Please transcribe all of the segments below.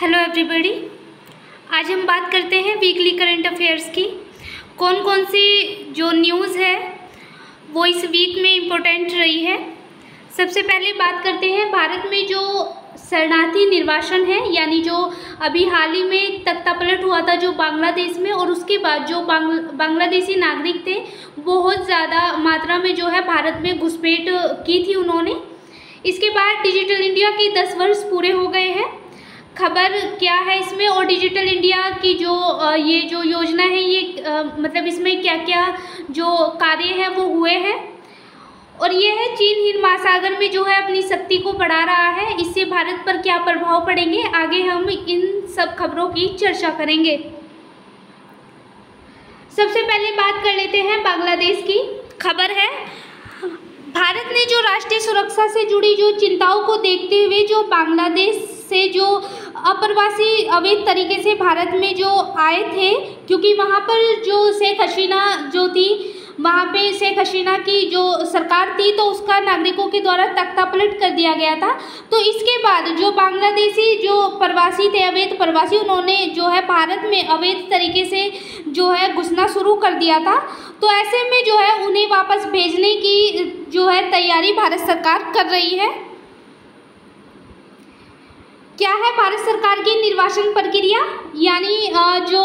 Hello everybody. आज हम बात करते हैं वीकली करंट अफेयर्स की। कौन कौन सी जो न्यूज़ है वो इस वीक में इम्पोर्टेंट रही है। सबसे पहले बात करते हैं भारत में जो शरणार्थी निर्वासन है, यानी जो अभी हाल ही में तख्तापलट हुआ था जो बांग्लादेश में, और उसके बाद जो बांग्लादेशी नागरिक थे बहुत ज़्यादा मात्रा में जो है भारत में घुसपैठ की थी उन्होंने। इसके बाद डिजिटल इंडिया के 10 वर्ष पूरे हो गए हैं। खबर क्या है इसमें, और डिजिटल इंडिया की जो ये जो योजना है ये मतलब इसमें क्या क्या जो कार्य हैं वो हुए हैं। और ये है चीन हिंद महासागर में जो है अपनी शक्ति को बढ़ा रहा है, इससे भारत पर क्या प्रभाव पड़ेंगे, आगे हम इन सब खबरों की चर्चा करेंगे। सबसे पहले बात कर लेते हैं बांग्लादेश की। खबर है भारत ने जो राष्ट्रीय सुरक्षा से जुड़ी जो चिंताओं को देखते हुए जो बांग्लादेश से जो अप्रवासी अवैध तरीके से भारत में जो आए थे, क्योंकि वहाँ पर जो शेख हसीना जो थी, वहाँ पे शेख हसीना की जो सरकार थी तो उसका नागरिकों के द्वारा तख्तापलट कर दिया गया था। तो इसके बाद जो बांग्लादेशी जो प्रवासी थे, अवैध प्रवासी, उन्होंने जो है भारत में अवैध तरीके से जो है घुसना शुरू कर दिया था। तो ऐसे में जो है उन्हें वापस भेजने की जो है तैयारी भारत सरकार कर रही है। क्या है भारत सरकार की निर्वासन प्रक्रिया, यानी जो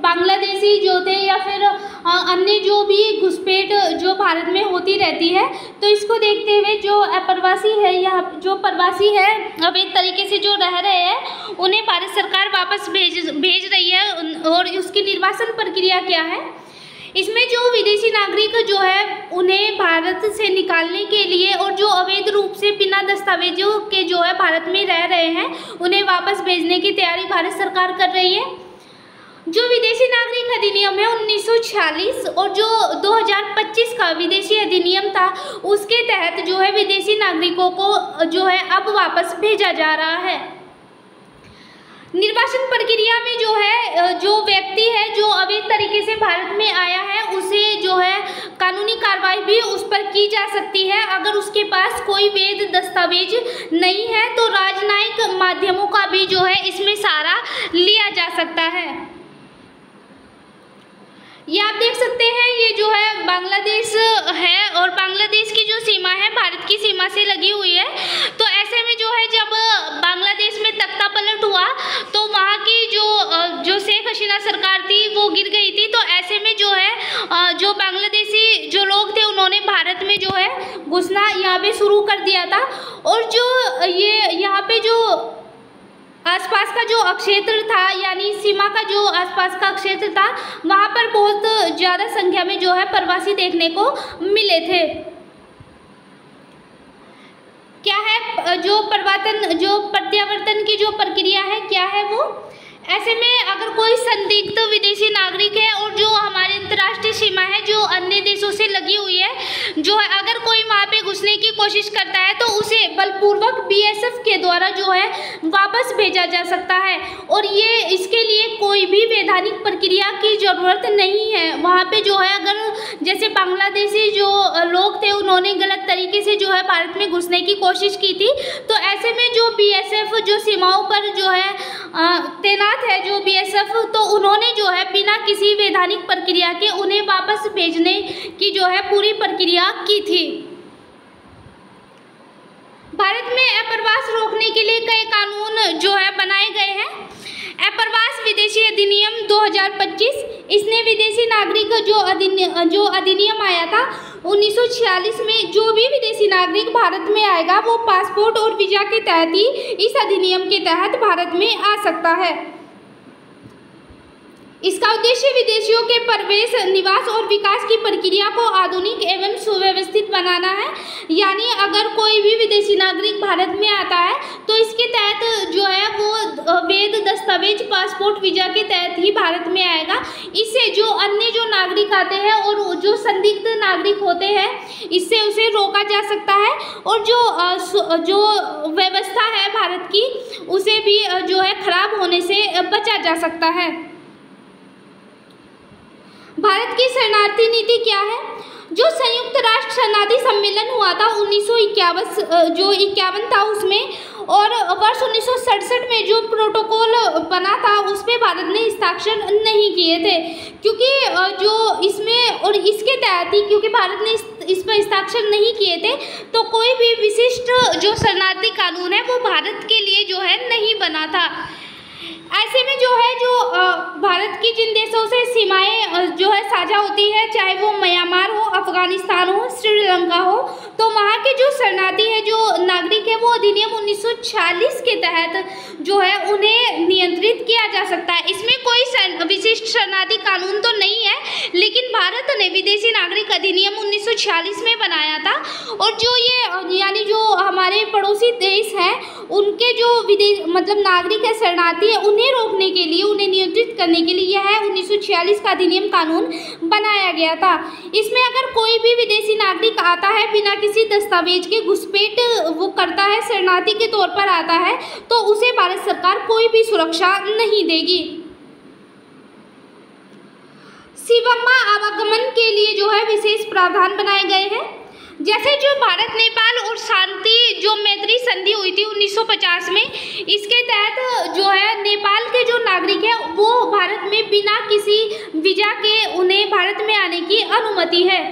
बांग्लादेशी जो थे या फिर अन्य जो भी घुसपैठ जो भारत में होती रहती है, तो इसको देखते हुए जो अप्रवासी है या जो प्रवासी है अवैध तरीके से जो रह रहे हैं उन्हें भारत सरकार वापस भेज रही है। और उसकी निर्वासन प्रक्रिया क्या है, इसमें जो विदेशी नागरिक जो है उन्हें भारत से निकालने के लिए और जो अवैध रूप से बिना दस्तावेजों के जो है भारत में रह रहे हैं उन्हें वापस भेजने की तैयारी भारत सरकार कर रही है। जो विदेशी नागरिक अधिनियम है 1946 और जो 2025 का विदेशी अधिनियम था उसके तहत जो है विदेशी नागरिकों को जो है अब वापस भेजा जा रहा है। निर्वासन प्रक्रिया में जो है जो व्यक्ति है जो अवैध तरीके से भारत में आया है उसे जो है कानूनी कार्रवाई भी उस पर की जा सकती है। अगर उसके पास कोई वैध दस्तावेज नहीं है तो राजनयिक माध्यमों का भी जो है इसमें सहारा लिया जा सकता है। ये आप देख सकते हैं, ये जो है बांग्लादेश है और बांग्लादेश की जो सीमा है भारत की सीमा से लगी हुई है। तो ऐसे में जो है जब बांग्लादेश में तख्तापलट हुआ तो वहाँ की जो शेख हसीना सरकार थी वो गिर गई थी। तो ऐसे में जो है जो बांग्लादेशी जो लोग थे उन्होंने भारत में जो है घुसना यहाँ पे शुरू कर दिया था। और जो ये यहाँ पे जो आसपास का जो क्षेत्र था, यानी सीमा का जो आसपास का क्षेत्र था, वहाँ पर बहुत ज़्यादा संख्या में जो है प्रवासी देखने को मिले थे। क्या है जो प्रत्यावर्तन की जो प्रक्रिया है, क्या है वो, ऐसे में अगर कोई संदिग्ध विदेशी नागरिक है और जो हमारी अंतर्राष्ट्रीय सीमा है जो अन्य देशों से लगी हुई है, जो है अगर कोई वहाँ पे घुसने की कोशिश करता है तो उसे बलपूर्वक बीएसएफ के द्वारा जो है वापस भेजा जा सकता है। और ये इसके लिए कोई भी वैधानिक प्रक्रिया की ज़रूरत नहीं है। वहाँ पे जो है अगर जैसे बांग्लादेशी जो लोग थे उन्होंने गलत तरीके से जो है भारत में घुसने की कोशिश की थी, तो ऐसे में जो बीएसएफ जो सीमाओं पर जो है तैनात है जो बीएसएफ, तो उन्होंने जो है बिना किसी वैधानिक प्रक्रिया के उन्हें वापस भेजने की जो है पूरी प्रक्रिया की थी। भारत में अप्रवास रोकने के लिए कई कानून जो है बनाए गए हैं। अप्रवास विदेशी अधिनियम 2025, इसने विदेशी नागरिक जो अधिनियम आया था 1946 में, जो भी विदेशी नागरिक भारत में आएगा वो पासपोर्ट और वीजा के तहत ही इस अधिनियम के तहत भारत में आ सकता है। इसका उद्देश्य विदेशियों के प्रवेश, निवास और विकास की प्रक्रिया को आधुनिक एवं सुव्यवस्थित बनाना है। यानी अगर कोई भी विदेशी नागरिक भारत में आता है तो इसके तहत जो है वो वैध दस्तावेज, पासपोर्ट, वीजा के तहत ही भारत में आएगा। इससे जो अन्य जो नागरिक आते हैं और जो संदिग्ध नागरिक होते हैं इससे उसे रोका जा सकता है, और जो व्यवस्था है भारत की उसे भी जो है खराब होने से बचा जा सकता है। भारत की शरणार्थी नीति क्या है? जो संयुक्त राष्ट्र शरणार्थी सम्मेलन हुआ था 1951 जो 51 था उसमें और वर्ष 1967 में जो प्रोटोकॉल बना था उस पर भारत ने हस्ताक्षर नहीं किए थे, क्योंकि जो इसमें और इसके तहत ही, क्योंकि भारत ने इस पर हस्ताक्षर नहीं किए थे, तो कोई भी विशिष्ट जो शरणार्थी कानून है वो भारत के लिए जो है नहीं बना था। ऐसे में जो है जो भारत की जिन देशों से सीमाएं जो है साझा होती है, चाहे वो म्यांमार हो, अफगानिस्तान हो, श्रीलंका हो, तो वहाँ के जो शरणार्थी है, जो नागरिक है, वो अधिनियम 1946 के तहत जो है उन्हें नियंत्रित किया जा सकता है। इसमें कोई विशिष्ट शरणार्थी कानून तो नहीं है, लेकिन भारत ने विदेशी नागरिक अधिनियम 1946 में बनाया था। और जो ये यानी जो हमारे पड़ोसी देश हैं उनके जो विदेश मतलब नागरिक है, शरणार्थी है, उन्हें रोकने के लिए, उन्हें नियंत्रित करने के लिए यह 1946 का अधिनियम कानून बनाया गया था। इसमें अगर कोई भी विदेशी नागरिक आता है बिना किसी दस्तावेज के, घुसपैठ वो करता है, शरणार्थी के तौर पर आता है, तो उसे भारत सरकार कोई भी सुरक्षा नहीं देगी। सीमांमा आवागमन के लिए जो है विशेष प्रावधान बनाए गए हैं। जैसे जो भारत नेपाल और शांति जो मैत्री संधि हुई थी 1950 में, इसके तहत जो है नेपाल के जो नागरिक है वो भारत में बिना किसी वीजा के उन्हें भारत में आने की अनुमति है।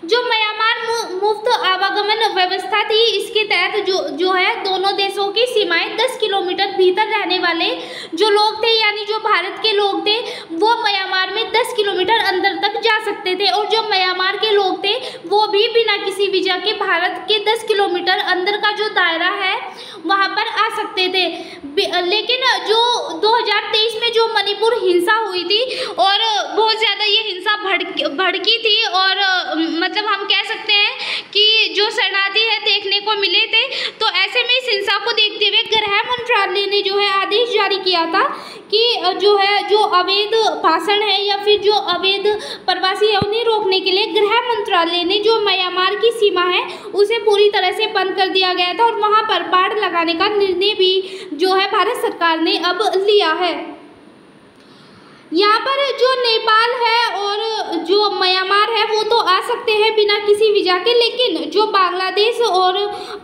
जो म्यांमार मुफ्त आवागमन व्यवस्था थी, इसके तहत जो है दोनों देशों की सीमाएं 10 किलोमीटर भीतर रहने वाले जो लोग थे, यानी जो भारत के लोग थे, वो म्यांमार में 10 किलोमीटर अंदर तक जा सकते थे, और जो म्यांमार के लोग थे वो भी बिना किसी वीजा के भारत के 10 किलोमीटर अंदर का जो दायरा है वहाँ पर आ सकते थे। लेकिन जो 2023 में जो मणिपुर हिंसा हुई थी और बहुत ज़्यादा ये हिंसा भड़की थी, और मतलब हम कह सकते हैं कि जो शरणार्थी है देखने को मिले थे, तो ऐसे में इस हिंसा को देखते हुए गृह मंत्रालय ने जो है आदेश जारी किया था कि जो है जो अवैध भाषण है या फिर जो अवैध प्रवासी है उन्हें रोकने के लिए गृह मंत्रालय ने जो म्यांमार की सीमा है उसे पूरी तरह से बंद कर दिया गया था, और वहाँ पर बाड़ लगाने का निर्णय भी जो है भारत सरकार ने अब लिया है। यहाँ पर जो नेपाल है और जो म्यांमार है वो तो आ सकते हैं बिना किसी वीज़ा के, लेकिन जो बांग्लादेश और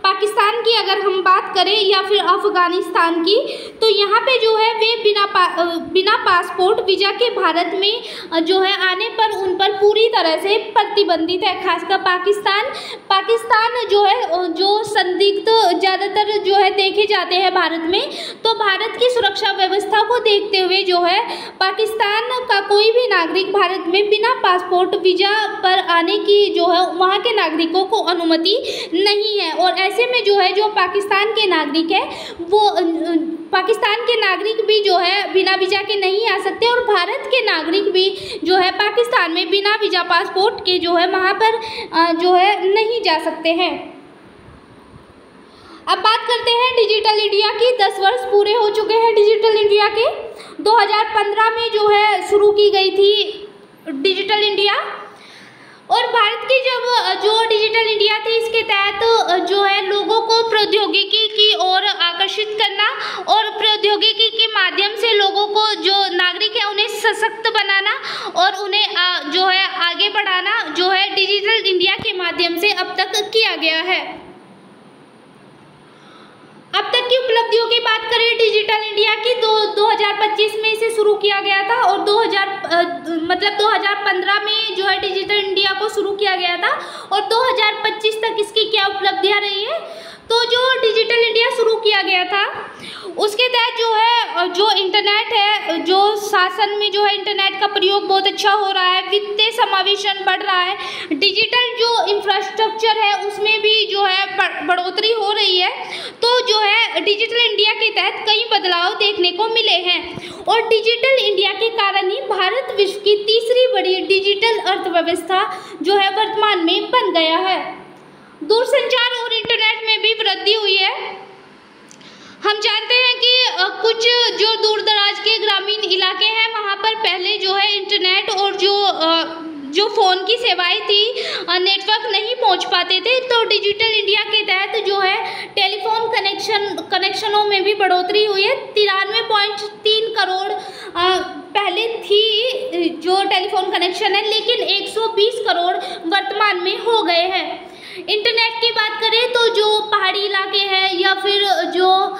पाकिस्तान की अगर हम बात करें या फिर अफगानिस्तान की, तो यहाँ पे जो है वे बिना पासपोर्ट वीज़ा के भारत में जो है आने पर उन पर पूरी तरह से प्रतिबंधित है। खासकर पाकिस्तान जो है जो संदिग्ध ज़्यादातर जो है देखे जाते हैं भारत में, तो भारत की सुरक्षा व्यवस्था को देखते हुए जो है पाकिस्तान का कोई भी नागरिक भारत में बिना पासपोर्ट वीज़ा पर आने की जो है वहाँ के नागरिकों को अनुमति नहीं है। और ऐसे में जो है जो पाकिस्तान के नागरिक है वो पाकिस्तान के नागरिक भी जो है बिना वीज़ा के नहीं आ सकते, और भारत के नागरिक भी जो है पाकिस्तान में बिना वीज़ा पासपोर्ट के जो है वहाँ पर जो है नहीं जा सकते हैं। अब बात करते हैं डिजिटल इंडिया की। 10 वर्ष पूरे हो चुके हैं डिजिटल इंडिया के। 2015 में जो है शुरू की गई थी डिजिटल इंडिया, और भारत की जब जो डिजिटल इंडिया थी इसके तहत जो है लोगों को प्रौद्योगिकी की ओर आकर्षित करना और प्रौद्योगिकी के माध्यम से लोगों को जो नागरिक है उन्हें सशक्त बनाना और उन्हें जो है आगे बढ़ाना जो है डिजिटल इंडिया के माध्यम से अब तक किया गया है। अब तक की उपलब्धियों की बात करें डिजिटल इंडिया की, 2025 में इसे शुरू किया गया था, और 2015 में जो है डिजिटल इंडिया को शुरू किया गया था, और 2025 तक इसकी क्या उपलब्धियां रही है। तो जो डिजिटल इंडिया शुरू किया गया था उसके तहत जो है जो इंटरनेट है, जो शासन में जो है इंटरनेट का प्रयोग बहुत अच्छा हो रहा है, वित्तीय समावेशन बढ़ रहा है, डिजिटल जो इंफ्रास्ट्रक्चर है उसमें भी जो है बढ़ोतरी हो रही है। तो जो है डिजिटल इंडिया के तहत कई बदलाव देखने को मिले हैं, और डिजिटल इंडिया के कारण ही भारत विश्व की तीसरी बड़ी डिजिटल अर्थव्यवस्था जो है वर्तमान में बन गया है। दूरसंचार और इंटरनेट में भी वृद्धि हुई है। हम जानते हैं कि कुछ जो दूर दराज के ग्रामीण इलाके हैं वहाँ पर पहले जो है इंटरनेट और जो फ़ोन की सेवाएं थी नेटवर्क नहीं पहुँच पाते थे, तो डिजिटल इंडिया के तहत जो है टेलीफोन कनेक्शनों में भी बढ़ोतरी हुई है। 93.3 करोड़ पहले थी जो टेलीफोन कनेक्शन है, लेकिन 120 करोड़ वर्तमान में हो गए हैं। इंटरनेट की बात करें तो जो पहाड़ी इलाके हैं या फिर जो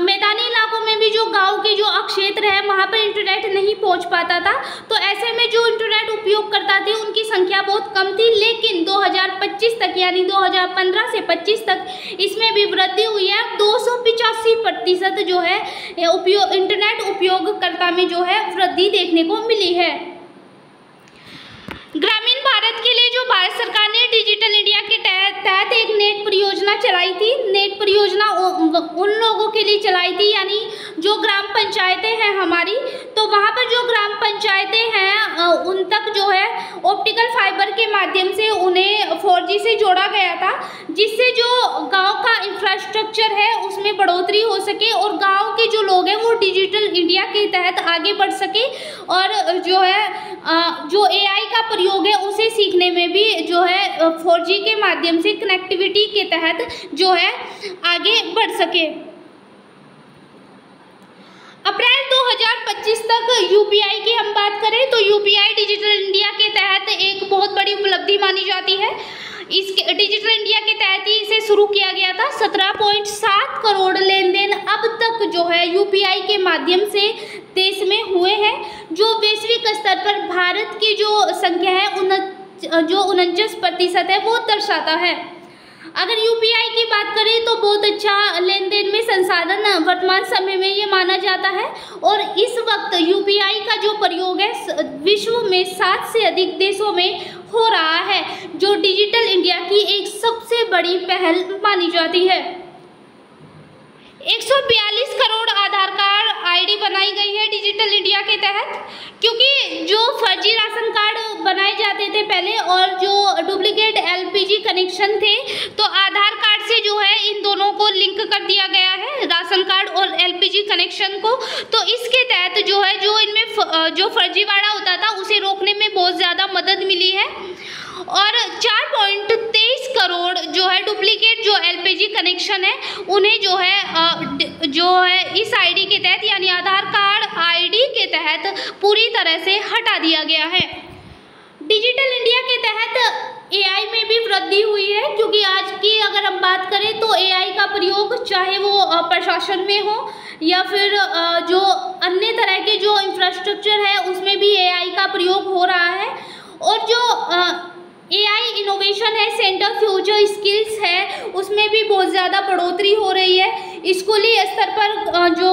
मैदानी इलाकों में भी जो गांव के जो क्षेत्र है वहाँ पर इंटरनेट नहीं पहुँच पाता था, तो ऐसे में जो इंटरनेट उपयोगकर्ता थे उनकी संख्या बहुत कम थी। लेकिन 2025 तक यानी 2015 से 25 तक इसमें भी वृद्धि हुई है। 285% जो है इंटरनेट उपयोगकर्ता में जो है वृद्धि देखने को मिली है। ग्रामीण भारत के लिए जो भारत सरकार ने डिजिटल इंडिया के तहत एक नेट परियोजना चलाई थी। नेट परियोजना उन लोगों के लिए चलाई थी यानी जो ग्राम पंचायतें हैं हमारी, तो वहाँ पर जो ग्राम पंचायतें हैं उन तक जो है ऑप्टिकल फाइबर के माध्यम से उन्हें 4G से जोड़ा गया था, जिससे जो गांव का इंफ्रास्ट्रक्चर है उसमें बढ़ोतरी हो सके और गांव के जो लोग हैं वो डिजिटल इंडिया के तहत आगे बढ़ सके और जो है जो AI का प्रयोग है उसे सीखने में भी जो है 4G के माध्यम से कनेक्टिविटी के तहत जो है आगे बढ़ सके। अप्रैल 2025 तक UPI की हम बात करें तो UPI डिजिटल इंडिया के तहत एक बहुत बड़ी उपलब्धि मानी जाती है। इसके डिजिटल इंडिया के तहत ही इसे शुरू किया गया था। 17.7 करोड़ लेन देन अब तक जो है UPI के माध्यम से देश में हुए हैं, जो वैश्विक स्तर पर भारत की जो संख्या है जो 49% है वो दर्शाता है। अगर UPI की बात करें तो बहुत अच्छा लेन देन में संसाधन वर्तमान समय में ये माना जाता है और इस वक्त UPI का जो प्रयोग है विश्व में 7 से अधिक देशों में हो रहा है, जो डिजिटल इंडिया की एक सबसे बड़ी पहल मानी जाती है। 142 करोड़ आधार कार्ड ID बनाई गई है डिजिटल इंडिया के तहत, क्योंकि जो फर्जी राशन कार्ड बनाए जाते थे पहले और जो डुप्लीकेट LPG कनेक्शन थे, तो आधार कार्ड से जो है इन दोनों को लिंक कर दिया गया है, राशन कार्ड और LPG कनेक्शन को। तो इसके तहत जो है जो इनमें जो फर्जीवाड़ा होता था उसे रोकने में बहुत ज़्यादा मदद मिली है और 4.23 करोड़ जो है डुप्लीकेट जो LPG कनेक्शन है उन्हें जो है इस ID के तहत यानी आधार कार्ड ID के तहत पूरी तरह से हटा दिया गया है। डिजिटल इंडिया के तहत AI में भी वृद्धि हुई है, क्योंकि आज की अगर हम बात करें तो AI का प्रयोग चाहे वो प्रशासन में हो या फिर जो अन्य तरह के जो इंफ्रास्ट्रक्चर है उसमें भी AI का प्रयोग हो रहा है। और जो AI इनोवेशन है, सेंटर फ्यूचर स्किल्स है, उसमें भी बहुत ज़्यादा बढ़ोतरी हो रही है। स्कूली स्तर पर जो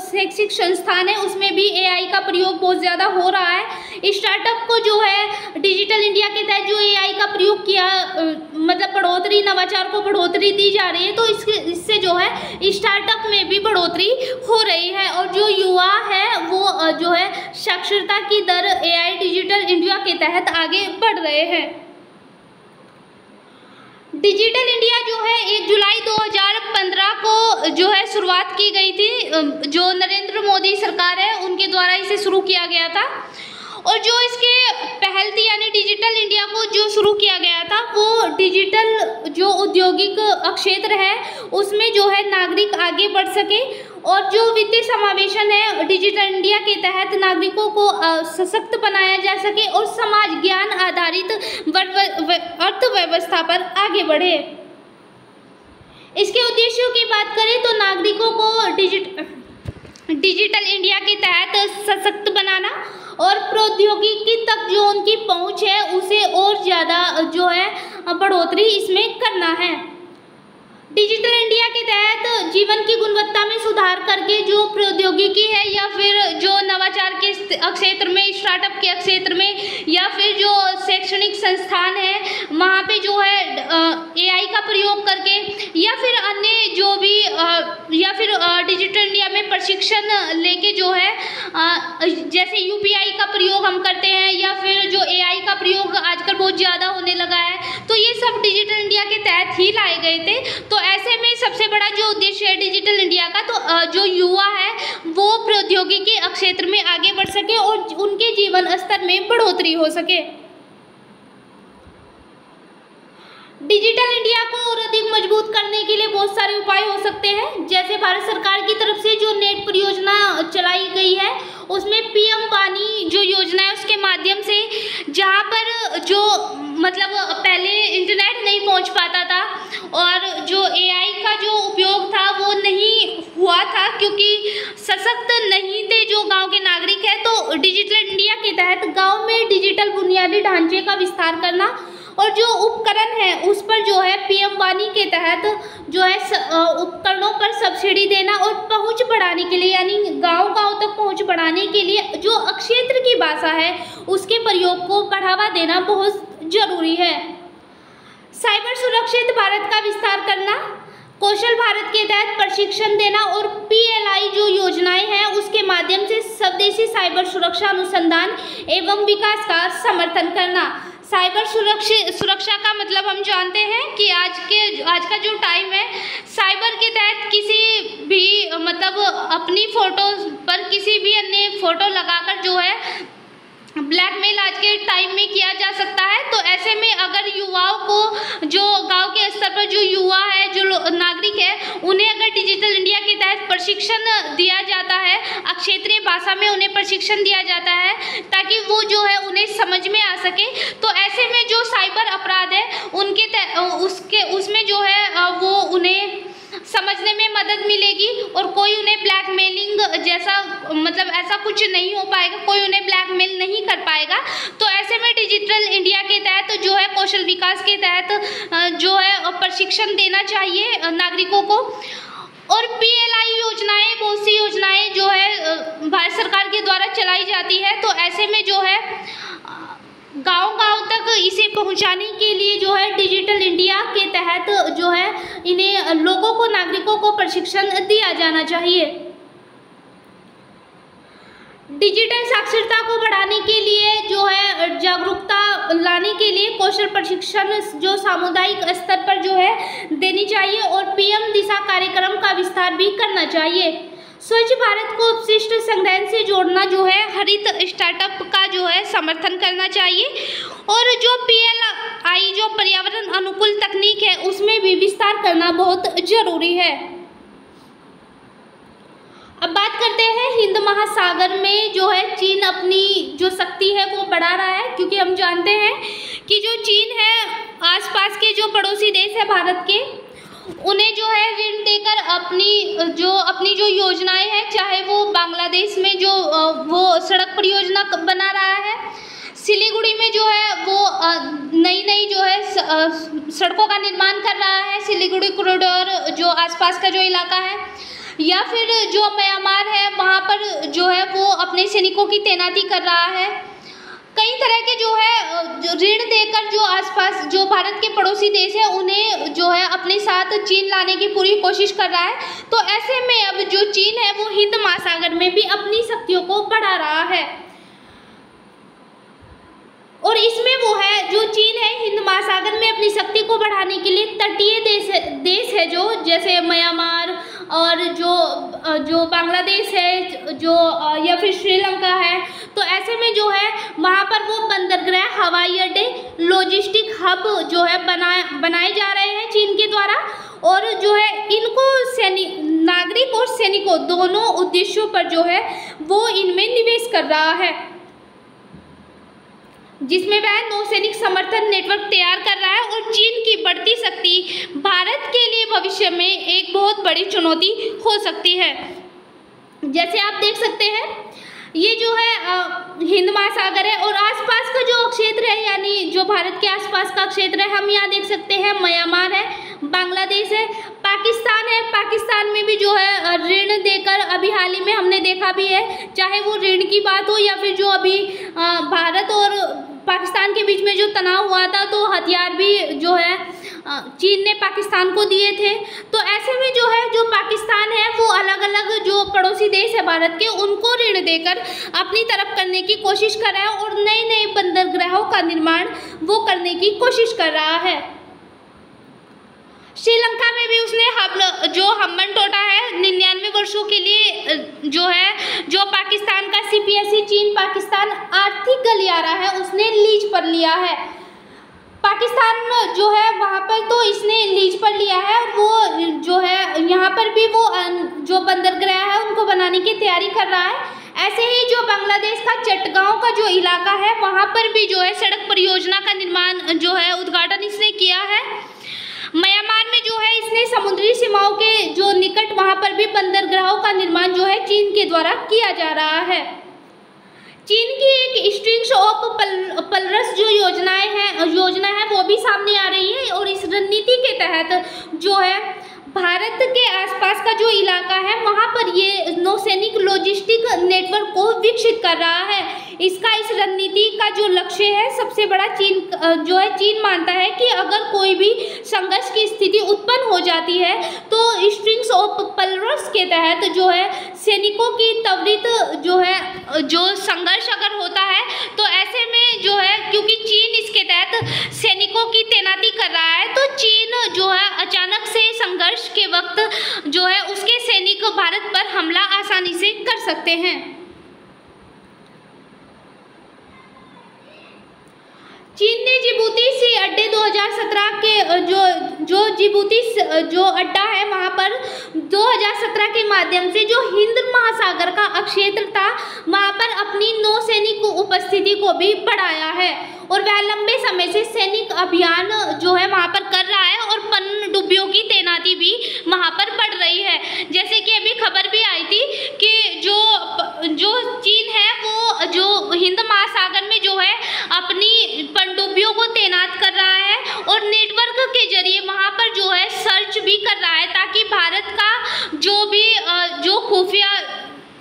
शैक्षिक संस्थान है उसमें भी AI का प्रयोग बहुत ज़्यादा हो रहा है। स्टार्टअप को जो है डिजिटल इंडिया के तहत जो AI का प्रयोग किया मतलब बढ़ोतरी, नवाचार को बढ़ोतरी दी जा रही है, तो इससे जो है स्टार्टअप में भी बढ़ोतरी हो रही है और जो युवा है वो जो है साक्षरता की दर AI डिजिटल इंडिया के तहत आगे बढ़ रहे हैं। डिजिटल इंडिया जो है 1 जुलाई 2015 को जो है शुरुआत की गई थी, जो नरेंद्र मोदी सरकार है उनके द्वारा इसे शुरू किया गया था और जो इसके पहल थी यानी डिजिटल इंडिया को जो शुरू किया गया था वो डिजिटल जो औद्योगिक क्षेत्र है उसमें जो है नागरिक आगे बढ़ सके और जो वित्तीय समावेशन है डिजिटल इंडिया के तहत नागरिकों को सशक्त बनाया जा सके और समाज ज्ञान आधारित अर्थव्यवस्था पर आगे बढ़े। इसके उद्देश्यों की बात करें तो नागरिकों को डिजिटल इंडिया के तहत सशक्त बनाना और प्रौद्योगिकी तक जो उनकी पहुंच है उसे और ज़्यादा जो है बढ़ोतरी इसमें करना है। डिजिटल इंडिया के तहत जीवन की गुणवत्ता में सुधार करके जो प्रौद्योगिकी है या फिर जो नवाचार के क्षेत्र में, स्टार्टअप के क्षेत्र में या फिर जो शैक्षणिक संस्थान है वहाँ पे जो है AI का प्रयोग करके या फिर अन्य जो भी या फिर डिजिटल इंडिया में प्रशिक्षण लेके जो है जैसे UPI का प्रयोग हम करते हैं या फिर जो AI का प्रयोग आजकल बहुत ज़्यादा होने लगा है, तो ये सब डिजिटल इंडिया के तहत ही लाए गए थे। तो ऐसे में सबसे बड़ा जो उद्देश्य है डिजिटल इंडिया का, तो जो युवा है वो प्रौद्योगिकी क्षेत्र में आगे बढ़ सके और उनके जीवन स्तर में बढ़ोतरी हो सके। डिजिटल इंडिया को और अधिक मजबूत करने के लिए बहुत सारे उपाय हो सकते हैं, जैसे भारत सरकार की तरफ से जो नेट परियोजना चलाई गई है उसमें PM वाणी जो योजना है उसके माध्यम से जहाँ पर जो मतलब पहले इंटरनेट नहीं पहुंच पाता था और जो एआई का जो उपयोग था वो नहीं हुआ था, क्योंकि सशक्त नहीं थे जो गांव के नागरिक हैं। तो डिजिटल इंडिया के तहत गांव में डिजिटल बुनियादी ढांचे का विस्तार करना और जो उपकरण है उस पर जो है पीएम वाणी के तहत जो है उपकरणों पर सब्सिडी देना और पहुंच बढ़ाने के लिए, यानी गांव-गांव तक पहुंच बढ़ाने के लिए जो क्षेत्र की भाषा है उसके प्रयोग को बढ़ावा देना बहुत जरूरी है। साइबर सुरक्षित भारत का विस्तार करना, कौशल भारत के तहत प्रशिक्षण देना और पीएलआई जो योजनाएं हैं उसके माध्यम से स्वदेशी साइबर सुरक्षा अनुसंधान एवं विकास का समर्थन करना। साइबर सुरक्षा का मतलब हम जानते हैं कि आज का जो टाइम है, साइबर के तहत किसी भी मतलब अपनी फोटो पर किसी भी अन्य फोटो लगाकर जो है ब्लैकमेल आज के टाइम में किया जा सकता है। तो ऐसे में अगर युवाओं को, जो गांव के स्तर पर जो युवा है, जो नागरिक है, उन्हें अगर डिजिटल इंडिया के तहत प्रशिक्षण दिया जाता है, क्षेत्रीय भाषा में उन्हें प्रशिक्षण दिया जाता है ताकि वो जो है उन्हें समझ में आ सके, तो ऐसे में जो साइबर अपराध है उसमें जो है वो उन्हें समझने में मदद मिलेगी और कोई उन्हें ब्लैकमेलिंग जैसा मतलब ऐसा कुछ नहीं हो पाएगा, कोई उन्हें ब्लैकमेल नहीं कर पाएगा। तो ऐसे में डिजिटल इंडिया के तहत जो है कौशल विकास के तहत जो है प्रशिक्षण देना चाहिए नागरिकों को। और पीएलआई योजनाएं, बहुत सी योजनाएं जो है भारत सरकार के द्वारा चलाई जाती है, तो ऐसे में जो है गांव-गांव तक इसे पहुंचाने के लिए जो है डिजिटल इंडिया के तहत जो है इन्हें लोगों को, नागरिकों को प्रशिक्षण दिया जाना चाहिए। डिजिटल साक्षरता को बढ़ाने के लिए जो है जागरूकता लाने के लिए कौशल प्रशिक्षण जो सामुदायिक स्तर पर जो है देनी चाहिए और पीएम दिशा कार्यक्रम का विस्तार भी करना चाहिए। स्वच्छ भारत को अपशिष्ट संग्रहण से जोड़ना जो है हरित स्टार्टअप का जो है समर्थन करना चाहिए और जो पीएलआई जो पर्यावरण अनुकूल तकनीक है उसमें भी विस्तार करना बहुत जरूरी है। अब बात करते हैं हिंद महासागर में जो है चीन अपनी जो शक्ति है वो बढ़ा रहा है, क्योंकि हम जानते हैं कि जो चीन है आसपास के जो पड़ोसी देश है भारत के, उन्हें जो है ऋण देकर अपनी जो योजनाएं हैं, चाहे वो बांग्लादेश में जो वो सड़क परियोजना बना रहा है, सिलीगुड़ी में जो है वो नई जो है सड़कों का निर्माण कर रहा है, सिलीगुड़ी कॉरिडोर जो आसपास का जो इलाका है, या फिर जो म्यांमार है वहाँ पर जो है वो अपने सैनिकों की तैनाती कर रहा है। कई तरह के जो है ऋण देकर जो आसपास जो भारत के पड़ोसी देश है उन्हें जो है अपने साथ चीन लाने की पूरी कोशिश कर रहा है। तो ऐसे में अब जो चीन है वो हिंद महासागर में भी अपनी शक्तियों को बढ़ा रहा है और इसमें वो है जो चीन है हिंद महासागर में अपनी शक्ति को बढ़ाने के लिए तटीय देश है जो जैसे म्यांमार और जो बांग्लादेश है जो या फिर श्रीलंका है, तो ऐसे में जो है वहाँ पर वो बंदरगाह, हवाई अड्डे, लॉजिस्टिक हब जो है बनाए जा रहे हैं चीन के द्वारा और जो है इनको नागरिक और सैनिकों दोनों उद्देश्यों पर जो है वो इनमें निवेश कर रहा है, जिसमें वह नौसैनिक समर्थन नेटवर्क तैयार कर रहा है और चीन की बढ़ती शक्ति भारत के लिए भविष्य में एक बहुत बड़ी चुनौती हो सकती है। जैसे आप देख सकते हैं ये जो है हिंद महासागर है और आसपास का जो क्षेत्र है, यानी जो भारत के आसपास का क्षेत्र है, हम यहाँ देख सकते हैं म्यांमार है, बांग्लादेश है, पाकिस्तान है। पाकिस्तान में भी जो है ऋण देकर अभी हाल ही में हमने देखा भी है, चाहे वो ऋण की बात हो या फिर जो अभी भारत और पाकिस्तान के बीच में जो तनाव हुआ था, तो हथियार भी जो है चीन ने पाकिस्तान को दिए थे। तो ऐसे में जो है जो पाकिस्तान है वो अलग अलग जो पड़ोसी देश है भारत के उनको ऋण देकर अपनी तरफ करने की कोशिश कर रहा है और नए नए बंदरगाहों का निर्माण वो करने की कोशिश कर रहा है। श्रीलंका में भी उसने जो हम्बन टोटा है 99 वर्षों के लिए जो पाकिस्तान का CPSE चीन पाकिस्तान आर्थिक गलियारा है उसने लीज पर लिया है। पाकिस्तान में जो है वहाँ पर तो इसने लीज पर लिया है और वो जो है यहाँ पर भी वो जो बंदरगाह है उनको बनाने की तैयारी कर रहा है। ऐसे ही जो बांग्लादेश का चटगांव का जो इलाका है वहाँ पर भी जो है सड़क परियोजना का निर्माण जो है उद्घाटन इसने किया है। म्यांमार में जो है इसने समुद्री सीमाओं के जो निकट वहाँ पर भी बंदरगाहों का निर्माण जो है चीन के द्वारा किया जा रहा है। चीन की एक स्ट्रिंग्स ऑफ पलरस जो योजना है वो भी सामने आ रही है और इस रणनीति के तहत जो है भारत के आसपास का जो इलाका है वहाँ पर ये नौसैनिक लॉजिस्टिक नेटवर्क को विकसित कर रहा है। इस रणनीति का जो लक्ष्य है सबसे बड़ा चीन मानता है कि अगर कोई भी संघर्ष की स्थिति उत्पन्न हो जाती है तो स्ट्रिंग्स ऑफ पलरस के तहत जो है सैनिकों की त्वरित जो संघर्ष अगर होता है तो ऐसे में जो है क्योंकि चीन इसके तहत सैनिकों की तैनाती कर रहा है तो चीन जो है अचानक से संघर्ष के वक्त जो है उसके सैनिक भारत पर हमला आसानी से कर सकते हैं। चीन ने जिबूती सी अड्डे 2017 के जिबूती जो अड्डा है वहाँ पर 2017 के माध्यम से जो हिंद महासागर का क्षेत्र था वहाँ पर अपनी नौसैनिक उपस्थिति को भी बढ़ाया है और वह लंबे समय से सैनिक अभियान जो है वहाँ पर कर रहा है और पनडुब्बियों की तैनाती भी वहाँ पर बढ़ रही है। जैसे कि अभी खबर भी आई थी कि जो चीन है वो जो हिंद महासागर में जो है अपनी पनडुब्बियों को तैनात कर रहा है और नेटवर्क के जरिए वहाँ पर जो है सर्च भी कर रहा है ताकि भारत का जो खुफिया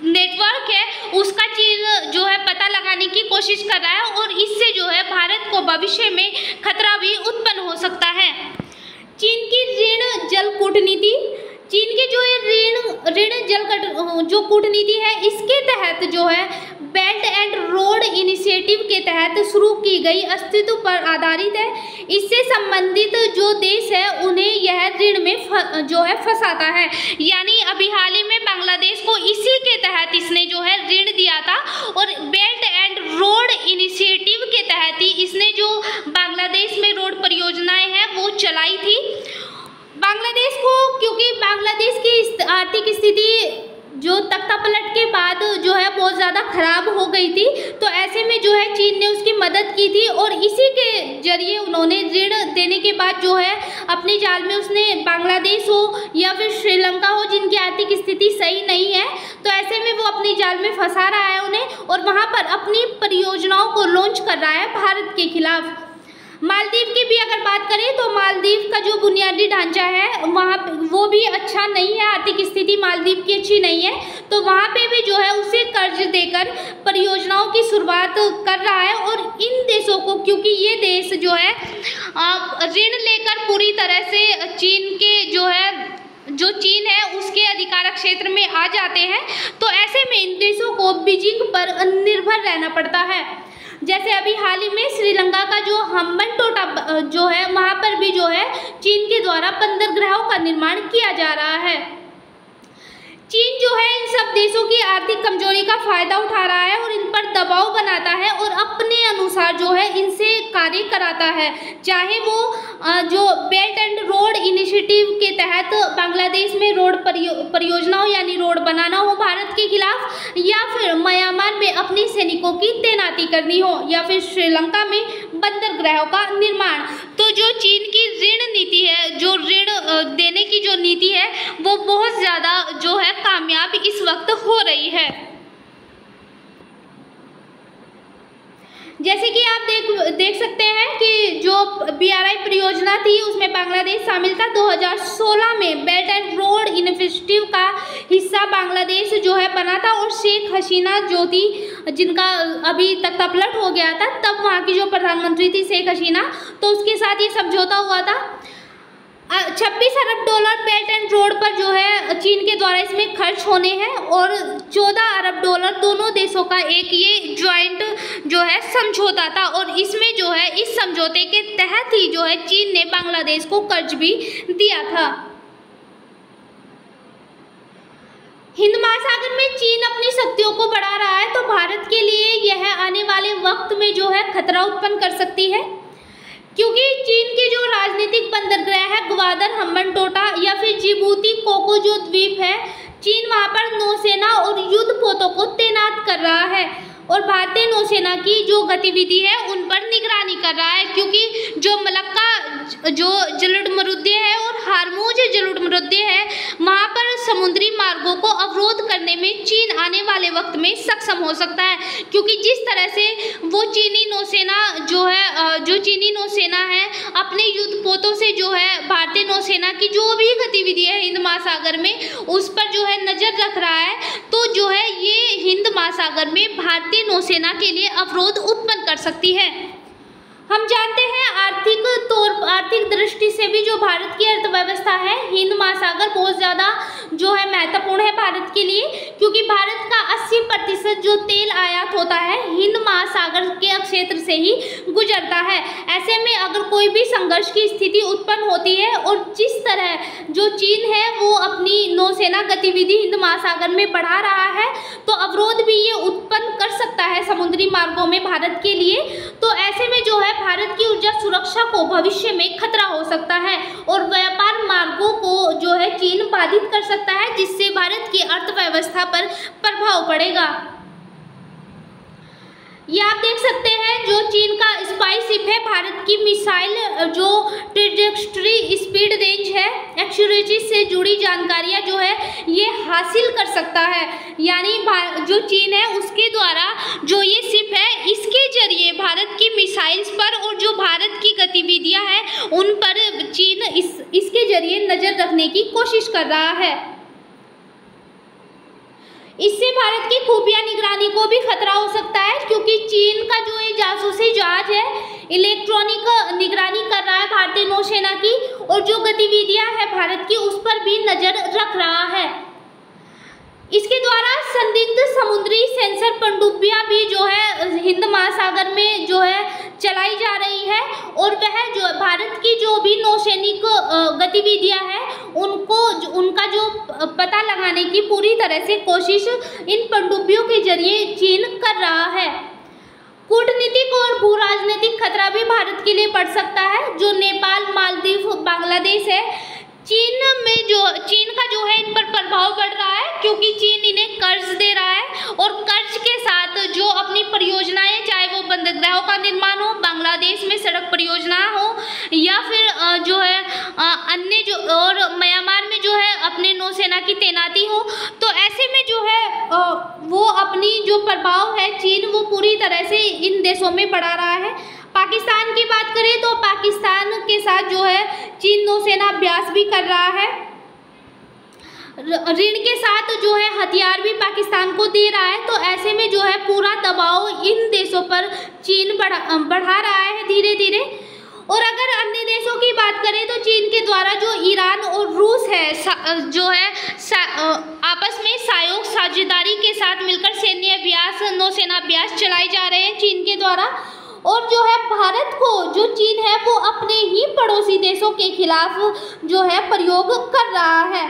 नेटवर्क है उसका चीन जो है पता लगाने की कोशिश कर रहा है और इससे जो है भारत को भविष्य में खतरा भी उत्पन्न हो सकता है। चीन की ऋण जल कूटनीति, चीन की जो ऋण जल जो कूटनीति है इसके तहत जो है बेल्ट एंड रोड इनिशिएटिव के तहत शुरू की गई अस्तित्व पर आधारित है। इससे संबंधित जो देश है उन्हें यह ऋण में जो है फंसाता है। यानी अभी हाल ही में बांग्लादेश को इसी के तहत इसने जो है ऋण दिया था और बेल्ट एंड रोड इनिशिएटिव के तहत ही इसने जो बांग्लादेश में रोड परियोजनाएं हैं वो चलाई थी। बांग्लादेश को क्योंकि बांग्लादेश की आर्थिक स्थिति जो तख्ता पलट के बाद जो है बहुत ज़्यादा खराब हो गई थी तो ऐसे में जो है चीन ने उसकी मदद की थी और इसी के जरिए उन्होंने ऋण देने के बाद जो है अपने जाल में उसने बांग्लादेश हो या फिर श्रीलंका हो जिनकी आर्थिक स्थिति सही नहीं है तो ऐसे में वो अपने जाल में फंसा रहा है उन्हें और वहाँ पर अपनी परियोजनाओं को लॉन्च कर रहा है भारत के खिलाफ। मालदीव की भी अगर बात करें तो मालदीव का जो बुनियादी ढांचा है वहाँ वो भी अच्छा नहीं है, आर्थिक स्थिति मालदीव की अच्छी नहीं है तो वहाँ पे भी जो है उसे कर्ज देकर परियोजनाओं की शुरुआत कर रहा है और इन देशों को क्योंकि ये देश जो है ऋण लेकर पूरी तरह से चीन के जो चीन है उसके अधिकार क्षेत्र में आ जाते हैं तो ऐसे में इन देशों को बीजिंग पर निर्भर रहना पड़ता है। जैसे अभी हाल ही में श्रीलंका का जो हम्बनटोटा जो है वहाँ पर भी जो है चीन के द्वारा बंदरगाहों का निर्माण किया जा रहा है। चीन जो है इन सब देशों की आर्थिक कमजोरी का फायदा उठा रहा है और इन पर दबाव बनाता है और अपने अनुसार जो है इनसे कार्य कराता है, चाहे वो जो बेल्ट एंड रोड इनिशिएटिव के तहत बांग्लादेश में रोड परियोजनाओं यानी रोड बनाना हो भारत के खिलाफ या फिर म्यांमार में अपने सैनिकों की तैनाती करनी हो या फिर श्रीलंका में बंदरगाहों का निर्माण। तो जो चीन की ऋण नीति है, जो ऋण देने की जो नीति है वो बहुत ज़्यादा जो है कामयाब इस वक्त हो रही है। जैसे कि आप देख सकते हैं कि जो BRI परियोजना थी उसमें बांग्लादेश शामिल था। 2016 में बेल्ट एंड रोड इनिशिएटिव का हिस्सा बांग्लादेश जो है बना था और शेख हसीना जो थी जिनका अभी तख्ता पलट हो गया था तब वहाँ की जो प्रधानमंत्री थी शेख हसीना तो उसके साथ ये समझौता हुआ था। 26 अरब डॉलर बेल्ट एंड रोड पर जो है चीन के द्वारा इसमें खर्च होने हैं और 14 अरब डॉलर दोनों देशों का एक ये ज्वाइंट जो है समझौता था और इसमें जो है इस समझौते के तहत ही जो है चीन ने बांग्लादेश को कर्ज भी दिया था। हिंद महासागर में चीन अपनी शक्तियों को बढ़ा रहा है तो भारत के लिए यह आने वाले वक्त में जो है खतरा उत्पन्न कर सकती है क्योंकि चीन के जो राजनीतिक बंदरगाह है ग्वादर हम्बनटोटा या फिर जिबूती कोको जो द्वीप है चीन वहाँ पर नौसेना और युद्धपोतों को तैनात कर रहा है और भारतीय नौसेना की जो गतिविधि है उन पर निगरानी कर रहा है, क्योंकि जो मलक्का जो जलोढ़ है और हार्मूज जलोढ़ है, वहाँ पर समुद्री मार्गों को अवरोध करने में चीन आने वाले वक्त में सक्षम हो सकता है, क्योंकि जिस तरह से वो चीनी नौसेना है अपने युद्धपोतों से जो है भारतीय नौसेना की जो भी गतिविधि है हिंद महासागर में उस पर जो है नज़र रख रहा है, तो जो है ये हिंद महासागर में भारतीय नौसेना के लिए अवरोध उत्पन्न कर सकती है। हम जानते हैं आर्थिक दृष्टि से भी जो भारत की अर्थव्यवस्था है, हिंद महासागर बहुत ज़्यादा जो है महत्वपूर्ण है भारत के लिए, क्योंकि भारत का 80% जो तेल आयात होता है हिंद महासागर के क्षेत्र से ही गुजरता है। ऐसे में अगर कोई भी संघर्ष की स्थिति उत्पन्न होती है और जिस तरह जो चीन है वो अपनी नौसेना गतिविधि हिंद महासागर में बढ़ा रहा है, तो अवरोध भी ये उत्पन्न कर सकता है समुद्री मार्गों में भारत के लिए। तो ऐसे में जो है भारत की ऊर्जा सुरक्षा को भविष्य में खतरा हो सकता है और व्यापार मार्गों को जो है चीन बाधित कर सकता है, जिससे भारत की अर्थव्यवस्था पर प्रभाव पड़ेगा। ये आप देख सकते हैं जो चीन का स्पाई शिप है, भारत की मिसाइल जो ट्रेजेक्टरी स्पीड रेंज है एक्यूरेसी से जुड़ी जानकारियां जो है ये हासिल कर सकता है। यानी जो चीन है उसके द्वारा जो ये शिप है इसके जरिए भारत की मिसाइल्स पर और जो भारत की गतिविधियां हैं उन पर चीन इसके जरिए नज़र रखने की कोशिश कर रहा है। इससे भारत की खुफिया निगरानी को भी खतरा हो सकता है, क्योंकि चीन का जो ये जासूसी जहाज है इलेक्ट्रॉनिक निगरानी कर रहा है भारतीय नौसेना की और जो गतिविधियां है भारत की उस पर भी नज़र रख रहा है। इसके द्वारा संदिग्ध समुद्री सेंसर पनडुब्बियां भी जो है हिंद महासागर में जो है चलाई जा रही है और वह जो भारत की जो भी नौसैनिक गतिविधियां हैं उनका जो पता लगाने की पूरी तरह से कोशिश इन पनडुब्बियों के जरिए चीन कर रहा है। कूटनीतिक और भू राजनीतिक खतरा भी भारत के लिए बढ़ सकता है। जो नेपाल, मालदीव, बांग्लादेश है, चीन का जो है इन पर प्रभाव बढ़ रहा है, क्योंकि चीन इन्हें कर्ज दे रहा है और कर्ज के साथ जो अपनी परियोजनाएं, चाहे वो बंदरगाहों का निर्माण हो, बांग्लादेश में सड़क परियोजना हो या फिर जो है अन्य जो और म्यांमार में जो है अपने नौसेना की तैनाती हो, तो ऐसे में जो है वो अपनी जो प्रभाव है चीन वो पूरी तरह से इन देशों में बढ़ा रहा है। पाकिस्तान की बात करें तो पाकिस्तान के साथ जो है चीन नौसेना अभ्यास भी कर रहा है। ऋण के साथ जो है हथियार भी पाकिस्तान को दे रहा है, तो ऐसे में जो है पूरा दबाव इन देशों पर चीन बढ़ा रहा है धीरे धीरे। और अगर अन्य देशों की बात करें तो चीन के द्वारा जो ईरान और रूस है जो है आपस में सहयोग साझेदारी के साथ मिलकर सैन्य अभ्यास, नौसेना अभ्यास चलाए जा रहे हैं चीन के द्वारा। और जो है भारत को जो चीन है वो अपने ही पड़ोसी देशों के खिलाफ जो है प्रयोग कर रहा है।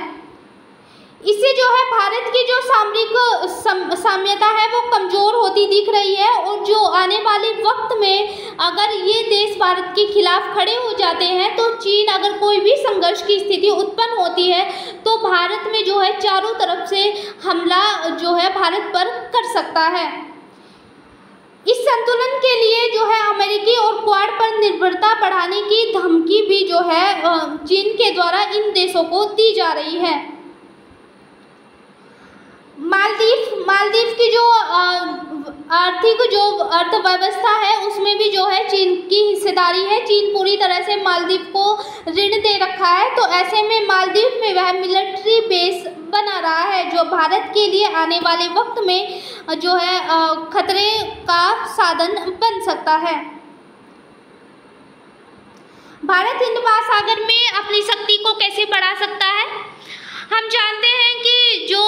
इससे जो है भारत की जो सामरिक साम्यता है वो कमज़ोर होती दिख रही है और जो आने वाले वक्त में अगर ये देश भारत के खिलाफ खड़े हो जाते हैं तो चीन अगर कोई भी संघर्ष की स्थिति उत्पन्न होती है तो भारत में जो है चारों तरफ से हमला जो है भारत पर कर सकता है। इस संतुलन के लिए जो है अमेरिकी और क्वाड पर निर्भरता बढ़ाने की धमकी भी जो है चीन के द्वारा इन देशों को दी जा रही है। मालदीव की जो आर्थिक जो अर्थव्यवस्था है उसमें भी जो है चीन की हिस्सेदारी है। चीन पूरी तरह से मालदीव को ऋण दे रखा है, तो ऐसे में मालदीव में वह मिलिट्री बेस बना रहा है जो भारत के लिए आने वाले वक्त में जो है खतरे का साधन बन सकता है। भारत हिंद महासागर में अपनी शक्ति को कैसे बढ़ा सकता है? हम जानते हैं कि जो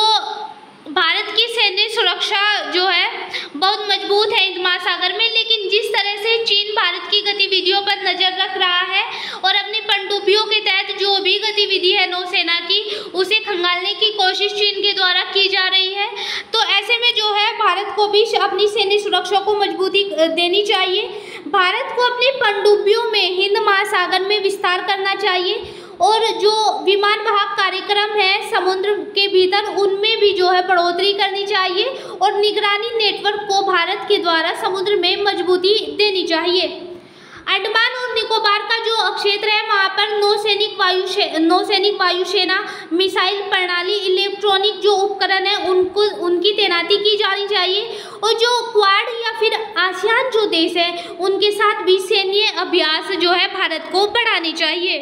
भारत की सैन्य सुरक्षा जो है बहुत मजबूत है हिंद महासागर में, लेकिन जिस तरह से चीन भारत की गतिविधियों पर नज़र रख रहा है और अपनी पनडुब्बियों के तहत जो भी गतिविधि है नौसेना की उसे खंगालने की कोशिश चीन के द्वारा की जा रही है, तो ऐसे में जो है भारत को भी अपनी सैन्य सुरक्षा को मजबूती देनी चाहिए। भारत को अपनी पनडुब्बियों में हिंद महासागर में विस्तार करना चाहिए और जो विमान वाहक कार्यक्रम है समुद्र के भीतर, उनमें भी जो है बढ़ोतरी करनी चाहिए और निगरानी नेटवर्क को भारत के द्वारा समुद्र में मजबूती देनी चाहिए। अंडमान और निकोबार का जो क्षेत्र है वहाँ पर नौसैनिक वायुसेना मिसाइल प्रणाली, इलेक्ट्रॉनिक जो उपकरण है उनकी तैनाती की जानी चाहिए और जो क्वाड या फिर आसियान जो देश है उनके साथ भी सैन्य अभ्यास जो है भारत को बढ़ानी चाहिए।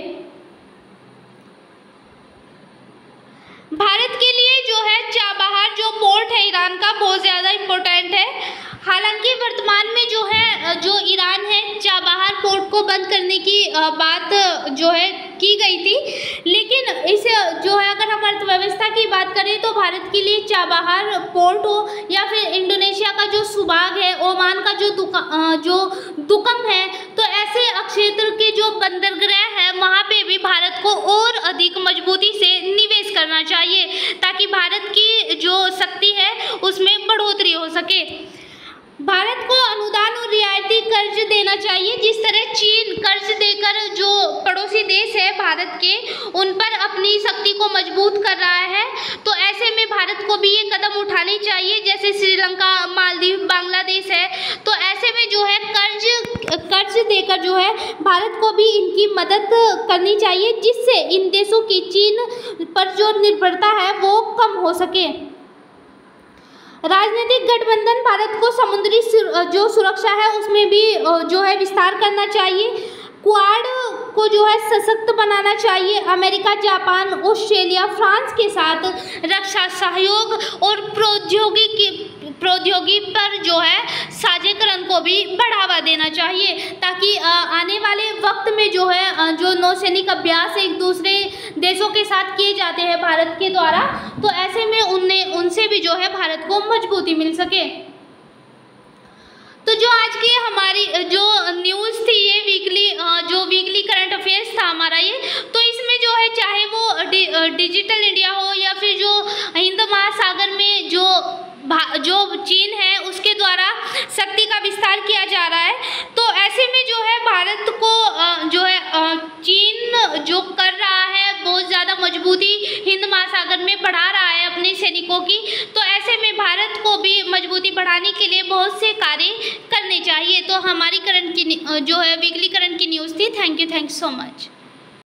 भारत के लिए जो है चाबहार जो पोर्ट है ईरान का बहुत ज़्यादा इम्पोर्टेंट है। हालांकि वर्तमान में जो है जो ईरान है चाबहार पोर्ट को बंद करने की बात जो है की गई थी, लेकिन इसे जो है अगर हम अर्थव्यवस्था की बात करें तो भारत के लिए चाबहार पोर्ट हो या फिर इंडोनेशिया का जो सुबाग है, ओमान का जो दुकम है, तो ऐसे क्षेत्र के जो बंदरगाह है वहाँ पे भी भारत को और अधिक मजबूती से निवेश करना चाहिए ताकि भारत की जो शक्ति है उसमें बढ़ोतरी हो सके। भारत को अनुदान और रियायती कर्ज देना चाहिए। जिस तरह चीन कर्ज देकर जो पड़ोसी देश है भारत के उन पर अपनी शक्ति को मजबूत कर रहा है, तो ऐसे में भारत को भी ये कदम उठाने चाहिए। जैसे श्रीलंका, मालदीव, बांग्लादेश है, तो ऐसे में जो है कर्ज देकर जो है भारत को भी इनकी मदद करनी चाहिए, जिससे इन देशों की चीन पर जो निर्भरता है वो कम हो सके। राजनीतिक गठबंधन भारत को समुद्री जो सुरक्षा है उसमें भी जो है विस्तार करना चाहिए। क्वाड को जो है सशक्त बनाना चाहिए। अमेरिका, जापान, ऑस्ट्रेलिया, फ्रांस के साथ रक्षा सहयोग और प्रौद्योगिकी पर जो है साझेकरण को भी बढ़ावा देना चाहिए ताकि आने वाले वक्त में जो है जो नौसैनिक अभ्यास एक दूसरे देशों के साथ किए जाते हैं भारत के द्वारा, तो ऐसे में उनसे भी जो है भारत को मजबूती मिल सके। तो जो आज की हमारी जो न्यूज़ थी ये वीकली करंट अफेयर्स था हमारा ये, तो इसमें जो है चाहे वो डिजिटल इंडिया हो या फिर जो हिंद महासागर में जो चीन है उसके द्वारा शक्ति का विस्तार किया जा रहा है, तो ऐसे में जो है भारत को जो है चीन जो कर रहा है बहुत ज़्यादा मजबूती हिंद महासागर में बढ़ा रहा है अपने सैनिकों की, तो ऐसे में भारत को भी मजबूती बढ़ाने के लिए बहुत से कार्य करने चाहिए। तो हमारी करंट की जो है वीकली करंट की न्यूज़ थी। Thank you so much.